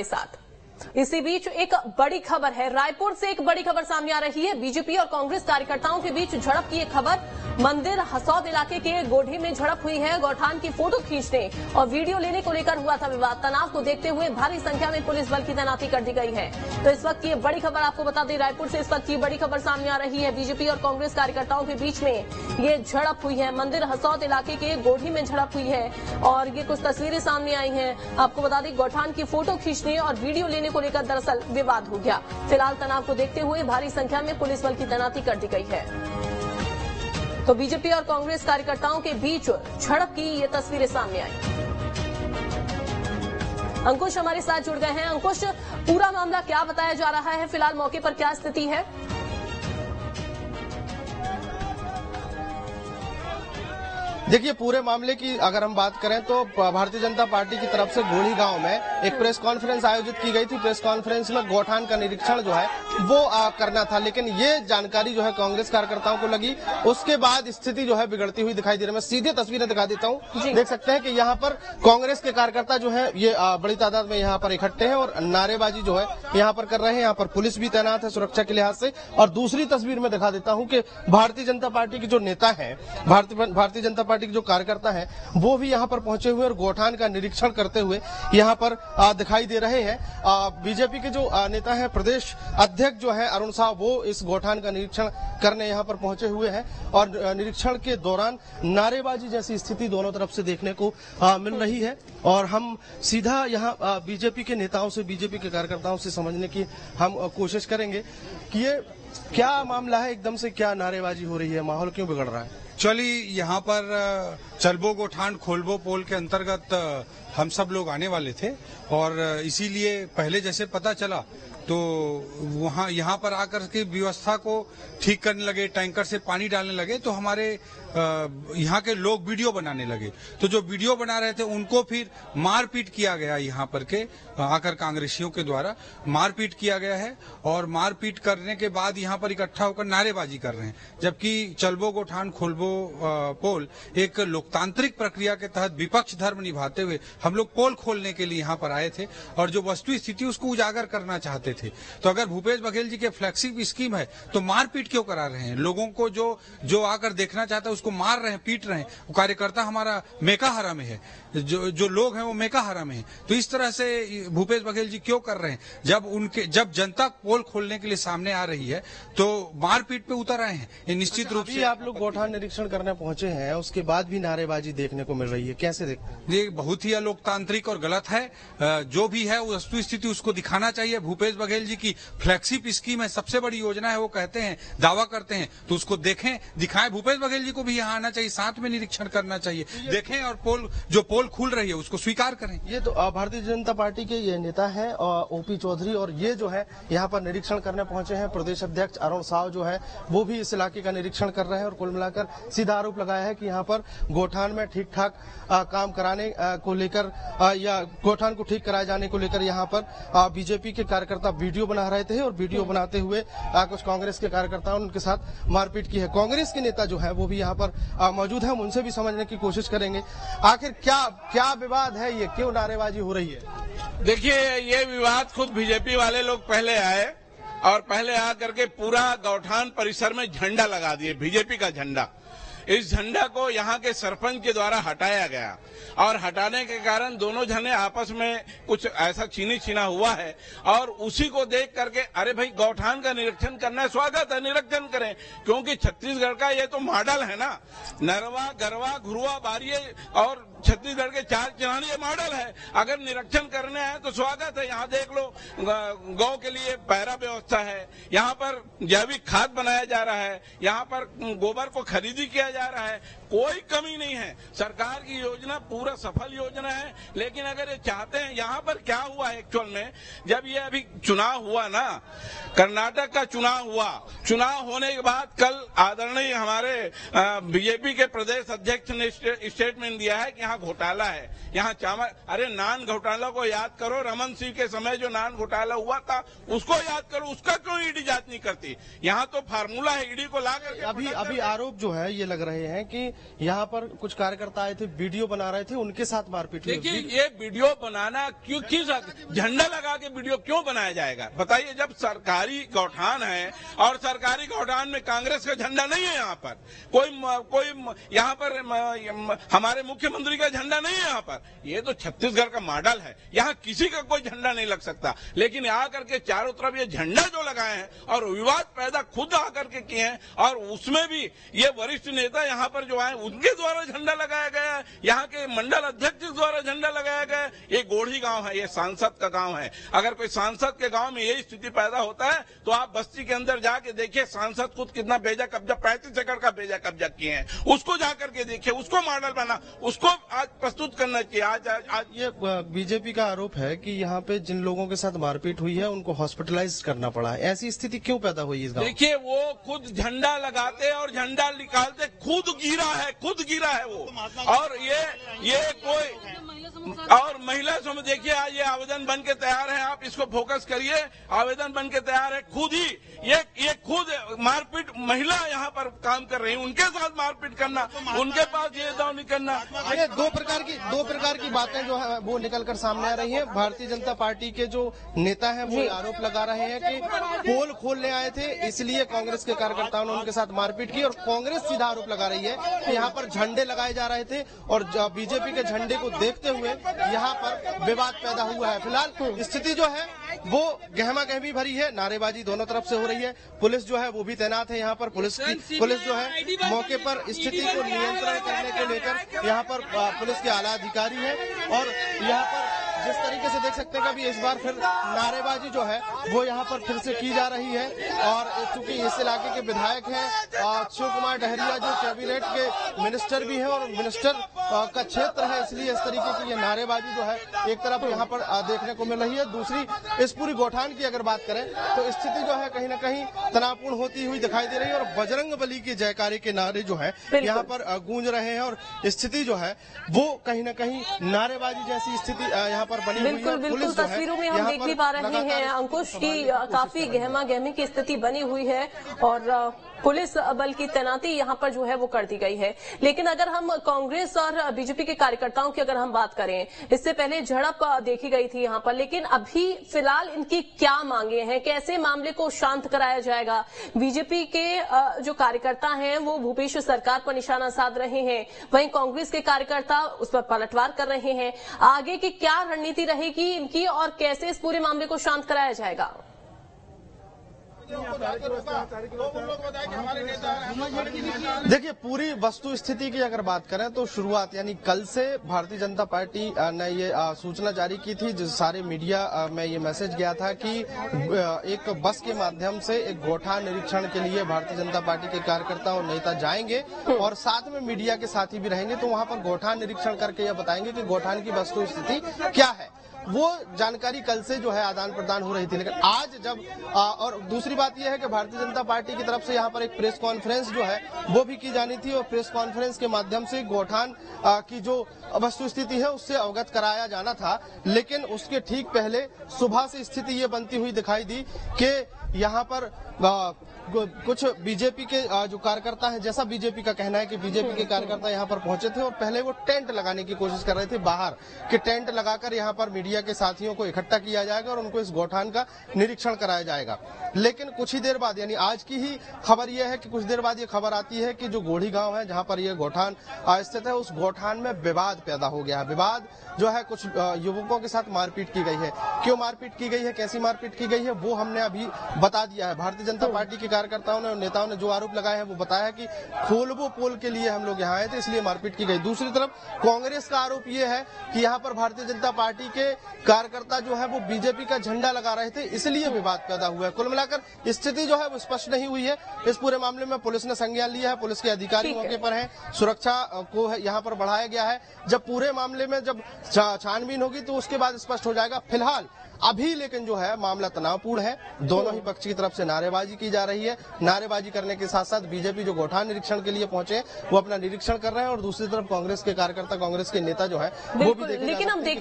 साथ इसी बीच एक बड़ी खबर है। रायपुर से एक बड़ी खबर सामने आ रही है। बीजेपी और कांग्रेस कार्यकर्ताओं के बीच झड़प की एक खबर। मंदिर हसौद इलाके के गोढ़ी में झड़प हुई है। गौठान की फोटो खींचने और वीडियो लेने को लेकर हुआ था विवाद। तनाव को देखते हुए भारी संख्या में पुलिस बल की तैनाती कर दी गई है। तो इस वक्त की बड़ी खबर आपको बता दें, रायपुर से इस वक्त की बड़ी खबर सामने आ रही है। बीजेपी और कांग्रेस कार्यकर्ताओं के बीच में ये झड़प हुई है। मंदिर हसौद इलाके के गोढ़ी में झड़प हुई है और ये कुछ तस्वीरें सामने आई हैं। आपको बता दें, गौठान की फोटो खींचने और वीडियो लेने को लेकर दरअसल विवाद हो गया। फिलहाल तनाव को देखते हुए भारी संख्या में पुलिस बल की तैनाती कर दी गई है। तो बीजेपी और कांग्रेस कार्यकर्ताओं के बीच झड़प की ये तस्वीरें सामने आई। अंकुश हमारे साथ जुड़ गए हैं। अंकुश, पूरा मामला क्या बताया जा रहा है? फिलहाल मौके पर क्या स्थिति है? देखिए, पूरे मामले की अगर हम बात करें तो भारतीय जनता पार्टी की तरफ से गोढ़ी गांव में एक प्रेस कॉन्फ्रेंस आयोजित की गई थी। प्रेस कॉन्फ्रेंस में गौठान का निरीक्षण जो है वो करना था, लेकिन ये जानकारी जो है कांग्रेस कार्यकर्ताओं को लगी। उसके बाद स्थिति जो है बिगड़ती हुई दिखाई दे रही है। मैं सीधे तस्वीरें दिखा देता हूँ। देख सकते हैं कि यहाँ पर कांग्रेस के कार्यकर्ता जो है ये बड़ी तादाद में यहाँ पर इकट्ठे हैं और नारेबाजी जो है यहाँ पर कर रहे हैं। यहाँ पर पुलिस भी तैनात है सुरक्षा के लिहाज से। और दूसरी तस्वीर में दिखा देता हूँ कि भारतीय जनता पार्टी के जो नेता है, भारतीय जनता पार्टी के जो कार्यकर्ता हैं, वो भी यहाँ पर पहुंचे हुए और गौठान का निरीक्षण करते हुए यहाँ पर दिखाई दे रहे हैं। बीजेपी के जो नेता हैं, प्रदेश अध्यक्ष जो है अरुण साह, वो इस गौठान का निरीक्षण करने यहाँ पर पहुंचे हुए हैं और निरीक्षण के दौरान नारेबाजी जैसी स्थिति दोनों तरफ से देखने को मिल रही है। और हम सीधा यहाँ बीजेपी के नेताओं से, बीजेपी के कार्यकर्ताओं से समझने की हम कोशिश करेंगे कि ये क्या मामला है, एकदम से क्या नारेबाजी हो रही है, माहौल क्यों बिगड़ रहा है। चलिए, यहाँ पर चलबो गौठान खोलबो पोल के अंतर्गत हम सब लोग आने वाले थे और इसीलिए पहले जैसे पता चला तो वहाँ यहाँ पर आकर के व्यवस्था को ठीक करने लगे, टैंकर से पानी डालने लगे। तो हमारे यहाँ के लोग वीडियो बनाने लगे। तो जो वीडियो बना रहे थे उनको फिर मारपीट किया गया। यहाँ पर के आकर कांग्रेसियों के द्वारा मारपीट किया गया है और मारपीट करने के बाद यहाँ पर इकट्ठा होकर नारेबाजी कर रहे हैं। जबकि चलबो गौठान खोलबो पोल एक लोकतांत्रिक प्रक्रिया के तहत विपक्ष धर्म निभाते हुए हम लोग पोल खोलने के लिए यहाँ पर आए थे और जो वस्तु स्थिति उसको उजागर करना चाहते थे। तो अगर भूपेश बघेल जी के फ्लैगशिप स्कीम है तो मारपीट क्यों करा रहे हैं? लोगों को जो आकर देखना चाहता है उसको मार रहे हैं, पीट रहे हैं। वो कार्यकर्ता हमारा मेकाहारा में है, जो लोग हैं वो मेकाहारा में है। तो इस तरह से भूपेश बघेल जी क्यों कर रहे हैं? जब जनता पोल खोलने के लिए सामने आ रही है तो मारपीट पे उतर आए हैं। ये निश्चित रूप से आप लोग गौठान निरीक्षण करने पहुंचे हैं, उसके बाद भी नारेबाजी देखने को मिल रही है, कैसे देखते हैं? ये बहुत ही अलोकतांत्रिक और गलत है। जो भी है वस्तु स्थिति उसको दिखाना चाहिए। भूपेश बघेल जी की फ्लैगशिप स्कीम है, सबसे बड़ी योजना है, वो कहते हैं, दावा करते हैं, तो उसको देखें, दिखाएं। भूपेश बघेल जी को भी यहाँ आना चाहिए, साथ में निरीक्षण करना चाहिए, देखें और पोल खुल रही है उसको स्वीकार करें। ये तो भारतीय जनता पार्टी के ये नेता है ओपी चौधरी और ये जो है यहाँ पर निरीक्षण करने पहुंचे हैं। प्रदेश अध्यक्ष अरुण साह जो है वो भी इस इलाके का निरीक्षण कर रहे हैं और कुल मिलाकर सीधा आरोप लगाया है कि यहाँ पर गौठान में ठीक ठाक काम कराने को लेकर या गौठान को ठीक कराए जाने को लेकर यहाँ पर बीजेपी के कार्यकर्ता वीडियो बना रहे थे और वीडियो बनाते हुए कुछ कांग्रेस के कार्यकर्ताओं ने उनके साथ मारपीट की है। कांग्रेस के नेता जो है वो भी यहाँ पर मौजूद है, हम उनसे भी समझने की कोशिश करेंगे आखिर क्या विवाद है, ये क्यों नारेबाजी हो रही है। देखिए, ये विवाद खुद बीजेपी वाले लोग पहले आए और पहले आकर के पूरा गौठान परिसर में झंडा लगा दिए, बीजेपी का झंडा। इस झंडा को यहाँ के सरपंच के द्वारा हटाया गया और हटाने के कारण दोनों जने आपस में कुछ ऐसा छीनी छीना हुआ है और उसी को देख करके अरे भाई गौठान का निरीक्षण करना है, स्वागत है, निरीक्षण करें, क्योंकि छत्तीसगढ़ का ये तो मॉडल है ना। नरवा, गरवा, घुरुआ, बारिये और छत्तीसगढ़ के चार चिन्हानी ये मॉडल है। अगर निरीक्षण करने हैं तो स्वागत है। यहाँ देख लो, गौ के लिए पैरा व्यवस्था है, यहाँ पर जैविक खाद बनाया जा रहा है, यहाँ पर गोबर को खरीदी किया जा रहा है, कोई कमी नहीं है। सरकार की योजना पूरा सफल योजना है। लेकिन अगर ये चाहते हैं, यहाँ पर क्या हुआ एक्चुअल में, जब ये अभी चुनाव हुआ ना, कर्नाटक का चुनाव हुआ, चुनाव होने के बाद कल आदरणीय हमारे बीजेपी के प्रदेश अध्यक्ष ने स्टेटमेंट दिया है कि यहाँ घोटाला है, यहाँ चावल। अरे नान घोटाला को याद करो, रमन सिंह के समय जो नान घोटाला हुआ था उसको याद करो, उसका क्यों ईडी जांच नहीं करती? यहाँ तो फार्मूला है, ईडी को ला करके अभी आरोप जो है ये लग रहे हैं कि यहाँ पर कुछ कार्यकर्ता आए थे, वीडियो बना रहे थे, उनके साथ मारपीट हुई। देखिए, ये वीडियो बनाना क्यों, किस झंडा लगा के वीडियो क्यों बनाया जाएगा बताइए? जब सरकारी गौठान है और सरकारी गौठान में कांग्रेस का झंडा नहीं है, यहाँ पर कोई यहाँ पर हमारे मुख्यमंत्री का झंडा नहीं है, यहाँ पर ये तो छत्तीसगढ़ का मॉडल है, यहाँ किसी का कोई झंडा नहीं लग सकता। लेकिन आकर के चारों तरफ ये झंडा जो लगाए हैं और विवाद पैदा खुद आकर के किए हैं, और उसमें भी ये वरिष्ठ नेता यहाँ पर जो आए उनके द्वारा झंडा लगाया गया है, यहाँ के मंडल अध्यक्ष द्वारा झंडा लगाया गया है। ये गोढ़ी गांव है, ये सांसद का गांव है। अगर कोई सांसद के गांव में यही स्थिति पैदा होता है तो आप बस्ती के अंदर जाके देखिए, सांसद खुद कितना बेजा कब्जा, 35 एकड़ का बेजा कब्जा किए हैं, उसको जाकर के देखिए, उसको मॉडल बना, उसको आज प्रस्तुत करना चाहिए। आज ये बीजेपी का आरोप है कि यहाँ पे जिन लोगों के साथ मारपीट हुई है उनको हॉस्पिटलाइज करना पड़ा है। ऐसी स्थिति क्यों पैदा हुई इस गांव? देखिए, वो खुद झंडा लगाते और झंडा निकालते खुद गिरा है वो। और ये कोई और महिला समूह देखिए, आज ये आवेदन बन के तैयार है, आप इसको फोकस करिए, आवेदन बन के तैयार है, खुद ही ये खुद मारपीट, महिला यहाँ पर काम कर रही है, उनके साथ मारपीट करना, उनके पास ये दाव नहीं करना। दो प्रकार की बातें जो है वो निकल कर सामने आ रही है। भारतीय जनता पार्टी के जो नेता हैं वो आरोप लगा रहे हैं कि पोल खोलने आए थे, इसलिए कांग्रेस के कार्यकर्ताओं ने उनके साथ मारपीट की, और कांग्रेस सीधा आरोप लगा रही है कि यहाँ पर झंडे लगाए जा रहे थे और बीजेपी के झंडे को देखते हुए यहाँ पर विवाद पैदा हुआ है। फिलहाल स्थिति जो है वो गहमा गहमी भरी है, नारेबाजी दोनों तरफ से हो रही है, पुलिस जो है वो भी तैनात है यहाँ पर। पुलिस जो है मौके पर स्थिति को नियंत्रण करने को लेकर यहाँ पर पुलिस के आला अधिकारी है, और यहाँ पर जिस तरीके से देख सकते हैं कि अभी इस बार फिर नारेबाजी जो है वो यहाँ पर फिर से की जा रही है। और चूंकि इस इलाके के विधायक हैं शिव कुमार डहरिया, जो कैबिनेट के मिनिस्टर भी हैं और मिनिस्टर का क्षेत्र है, इसलिए इस तरीके की ये नारेबाजी जो है एक तरफ यहाँ पर देखने को मिल रही है। दूसरी, इस पूरी गौठान की अगर बात करें तो स्थिति जो है कहीं न कहीं तनावपूर्ण होती हुई दिखाई दे रही है, और बजरंग बली के जयकारे के नारे जो है यहाँ पर गूंज रहे हैं, और स्थिति जो है वो कहीं न कहीं नारेबाजी जैसी स्थिति यहाँ पर बनी हुई है। बिल्कुल तस्वीरों में हम देख भी पा रहे हैं अंकुश की काफी गहमा गहमी की स्थिति बनी हुई है, और पुलिस बल की तैनाती यहाँ पर जो है वो कर दी गई है। लेकिन अगर हम कांग्रेस और बीजेपी के कार्यकर्ताओं की अगर हम बात करें, इससे पहले झड़प देखी गई थी यहाँ पर, लेकिन अभी फिलहाल इनकी क्या मांगे हैं, कैसे मामले को शांत कराया जाएगा? बीजेपी के जो कार्यकर्ता हैं वो भूपेश सरकार पर निशाना साध रहे हैं, वहीं कांग्रेस के कार्यकर्ता उस पर पलटवार कर रहे हैं। आगे की क्या रणनीति रहेगी इनकी, और कैसे इस पूरे मामले को शांत कराया जाएगा? देखिए, पूरी वस्तु स्थिति की अगर बात करें तो शुरुआत यानी कल से भारतीय जनता पार्टी ने ये सूचना जारी की थी, जिस सारे मीडिया में ये मैसेज गया था कि एक बस के माध्यम से एक गौठान निरीक्षण के लिए भारतीय जनता पार्टी के कार्यकर्ता और नेता जाएंगे और साथ में मीडिया के साथी भी रहेंगे, तो वहां पर गौठान निरीक्षण करके यह बताएंगे कि गौठान की वस्तु स्थिति क्या है। वो जानकारी कल से जो है आदान प्रदान हो रही थी, लेकिन आज जब और दूसरी बात यह है कि भारतीय जनता पार्टी की तरफ से यहाँ पर एक प्रेस कॉन्फ्रेंस जो है वो भी की जानी थी, और प्रेस कॉन्फ्रेंस के माध्यम से गौठान की जो वस्तु स्थिति है उससे अवगत कराया जाना था। लेकिन उसके ठीक पहले सुबह से स्थिति ये बनती हुई दिखाई दी कि यहाँ पर कुछ बीजेपी के जो कार्यकर्ता हैं, जैसा बीजेपी का कहना है कि बीजेपी के कार्यकर्ता यहाँ पर पहुंचे थे और पहले वो टेंट लगाने की कोशिश कर रहे थे बाहर, कि टेंट लगाकर यहाँ पर मीडिया के साथियों को इकट्ठा किया जाएगा और उनको इस गौठान का निरीक्षण कराया जाएगा। लेकिन कुछ ही देर बाद, यानी आज की ही खबर यह है कि कुछ देर बाद ये खबर आती है कि जो गोढ़ी गांव है जहां पर यह गौठान स्थित है, उस गौठान में विवाद पैदा हो गया। विवाद जो है कुछ युवकों के साथ मारपीट की गई है। क्यों मारपीट की गई है, कैसी मारपीट की गई है, वो हमने अभी बता दिया है। भारतीय जनता पार्टी के कार्यकर्ताओं ने और नेताओं ने जो आरोप लगाए हैं वो बताया है कि खोलबो पोल के लिए हम लोग यहाँ आए थे, इसलिए मारपीट की गई। दूसरी तरफ कांग्रेस का आरोप ये है कि यहाँ पर भारतीय जनता पार्टी के कार्यकर्ता जो है वो बीजेपी का झंडा लगा रहे थे, इसलिए विवाद पैदा हुआ है। कुल मिलाकर स्थिति जो है वो स्पष्ट नहीं हुई है। इस पूरे मामले में पुलिस ने संज्ञान लिया है, पुलिस के अधिकारी मौके पर हैं, सुरक्षा को यहाँ पर बढ़ाया गया है। जब पूरे मामले में जब छानबीन होगी तो उसके बाद स्पष्ट हो जाएगा। फिलहाल अभी लेकिन जो है मामला तनावपूर्ण है, दोनों ही पक्ष की तरफ से नारेबाजी की जा रही है। नारेबाजी करने के साथ साथ बीजेपी जो गौठान निरीक्षण के लिए पहुंचे वो अपना निरीक्षण कर रहे हैं, और दूसरी तरफ कांग्रेस के कार्यकर्ता, कांग्रेस के नेता जो है वो भी लेकिन हम